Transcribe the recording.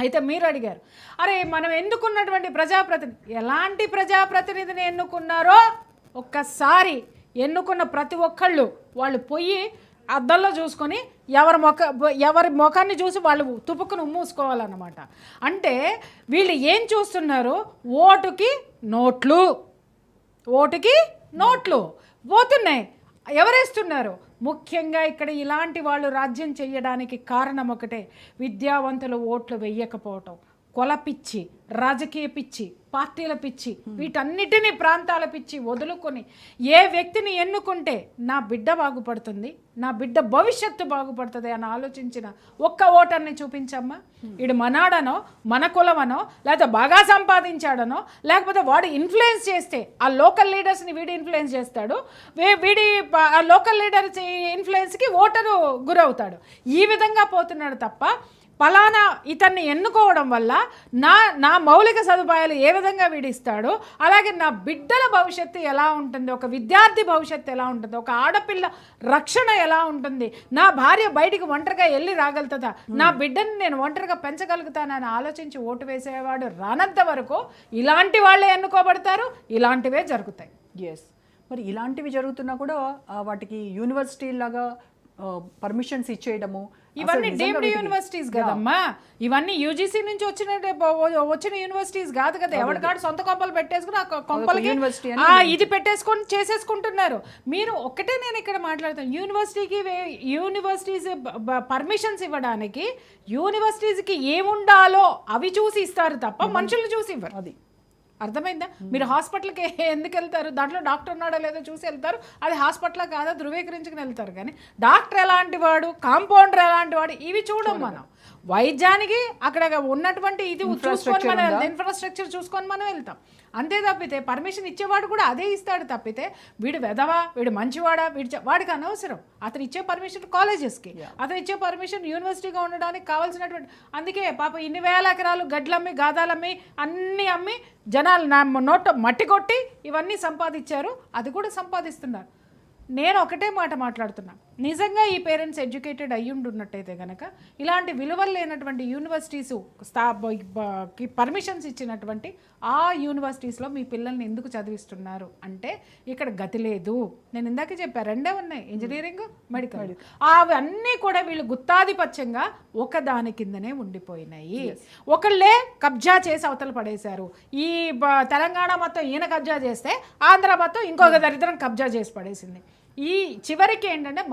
అయితే మీరు అడిగారు, అరే మనం ఎన్నుకున్నటువంటి ప్రజాప్రతినిధి ఎలాంటి ప్రజాప్రతినిధిని ఎన్నుకున్నారో ఒక్కసారి ఎన్నుకున్న ప్రతి ఒక్కళ్ళు వాళ్ళు పోయి అద్దంలో చూసుకొని ఎవరి ముఖాన్ని చూసి వాళ్ళు తుపుకుని ఉమ్మూసుకోవాలన్నమాట. అంటే వీళ్ళు ఏం చూస్తున్నారు, ఓటుకి నోట్లు పోతున్నాయి. ఎవరేస్తున్నారు? ముఖ్యంగా ఇక్కడ ఇలాంటి వాళ్ళు రాజ్యం చేయడానికి కారణం ఒకటే, విద్యావంతులు ఓట్లు వెయ్యకపోవటం, కొల పిచ్చి, రాజకీయ పిచ్చి, పార్టీల పిచ్చి, వీటన్నిటినీ ప్రాంతాల పిచ్చి వదులుకొని ఏ వ్యక్తిని ఎన్నుకుంటే నా బిడ్డ బాగుపడుతుంది, నా బిడ్డ భవిష్యత్తు బాగుపడుతుంది అని ఆలోచించిన ఒక్క ఓటర్ని చూపించమ్మా. వీడు మనాడనో మన కులమనో లేకపోతే బాగా సంపాదించాడనో లేకపోతే వాడు ఇన్ఫ్లుయెన్స్ చేస్తే ఆ లోకల్ లీడర్స్ని వీడు ఇన్ఫ్లుయెన్స్ చేస్తాడు, వీడి ఆ లోకల్ లీడర్స్ ఇన్ఫ్లుయెన్స్కి ఓటరు గురవుతాడు. ఈ విధంగా పోతున్నాడు తప్ప పలానా ఇతన్ని ఎన్నుకోవడం వల్ల నా మౌలిక సదుపాయాలు ఏ విధంగా వీడిస్తాడు, అలాగే నా బిడ్డల భవిష్యత్తు ఎలా ఉంటుంది, ఒక విద్యార్థి భవిష్యత్తు ఎలా ఉంటుంది, ఒక ఆడపిల్ల రక్షణ ఎలా ఉంటుంది, నా భార్య బయటికి ఒంటరిగా వెళ్ళి రాగలుగుతుందా, నా బిడ్డని నేను ఒంటరిగా పెంచగలుగుతానని ఆలోచించి ఓటు వేసేవాడు రానంత వరకు ఇలాంటి వాళ్ళే ఎన్నుకోబడతారు, ఇలాంటివే జరుగుతాయి. ఎస్, మరి ఇలాంటివి జరుగుతున్నా కూడా వాటికి యూనివర్సిటీ లాగా పర్మిషన్స్ ఇచ్చేయడము, ఇవన్నీ డీమ్డ్ యూనివర్సిటీస్ కదమ్మా, ఇవన్నీ యూజీసీ నుంచి వచ్చిన యూనివర్సిటీస్ కాదు కదా. ఎవరికాడు సొంత కొంపలు పెట్టేసుకుని ఆ కొంపలకి ఇది పెట్టేసుకొని చేసేసుకుంటున్నారు. మీరు ఒక్కటే నేను ఇక్కడ మాట్లాడుతాను, యూనివర్సిటీస్ పర్మిషన్స్ ఇవ్వడానికి యూనివర్సిటీస్కి ఏముండాలో అవి చూసి ఇస్తారు తప్ప మనుషులు చూసి ఇవ్వరు. అది అర్థమైందా? మీరు హాస్పిటల్కి ఎందుకు వెళ్తారు, దాంట్లో డాక్టర్ ఉన్నాడో లేదో చూసి వెళ్తారు, అది హాస్పిటల్ కాదా ధృవీకరించుకుని వెళ్తారు. కానీ డాక్టర్ ఎలాంటి వాడు, కాంపౌండర్ ఎలాంటి వాడు, ఇవి చూడం. మనం వైద్యానికి అక్కడ ఉన్నటువంటి ఇది చూసుకొని మనం ఇన్ఫ్రాస్ట్రక్చర్ చూసుకొని మనం వెళ్తాం. అంతే తప్పితే పర్మిషన్ ఇచ్చేవాడు కూడా అదే ఇస్తాడు తప్పితే వీడు వెదవా, వీడు మంచివాడా, వాడికి అనవసరం. అతను ఇచ్చే పర్మిషన్ కాలేజెస్కి, అతను ఇచ్చే పర్మిషన్ యూనివర్సిటీగా ఉండడానికి కావాల్సినటువంటి. అందుకే పాప ఇన్ని వేల ఎకరాలు గడ్లమ్మి గాదాలమ్మి అన్నీ అమ్మి జనాలు నోట మట్టి కొట్టి ఇవన్నీ సంపాదించారు, అది కూడా సంపాదిస్తున్నారు. నేను ఒకటే మాట మాట్లాడుతున్నా, నిజంగా ఈ పేరెంట్స్ ఎడ్యుకేటెడ్ అయ్యుండున్నట్టయితే కనుక ఇలాంటి విలువలు లేనటువంటి యూనివర్సిటీస్ పర్మిషన్స్ ఇచ్చినటువంటి ఆ యూనివర్సిటీస్లో మీ పిల్లల్ని ఎందుకు చదివిస్తున్నారు అంటే ఇక్కడ గతి లేదు. నేను ఇందాక చెప్పాను, రెండే ఉన్నాయి, ఇంజనీరింగ్, మెడికల్. అవన్నీ కూడా వీళ్ళు గుత్తాధిపత్యంగా ఒకదాని కిందనే ఉండిపోయినాయి. ఒకళ్ళే కబ్జా చేసి అవతల పడేశారు. ఈ తెలంగాణ మొత్తం ఈయన కబ్జా చేస్తే ఆంధ్ర మొత్తం ఇంకొక దరిద్రం కబ్జా చేసి పడేసింది. ఈ చివరికి ఏంటంటే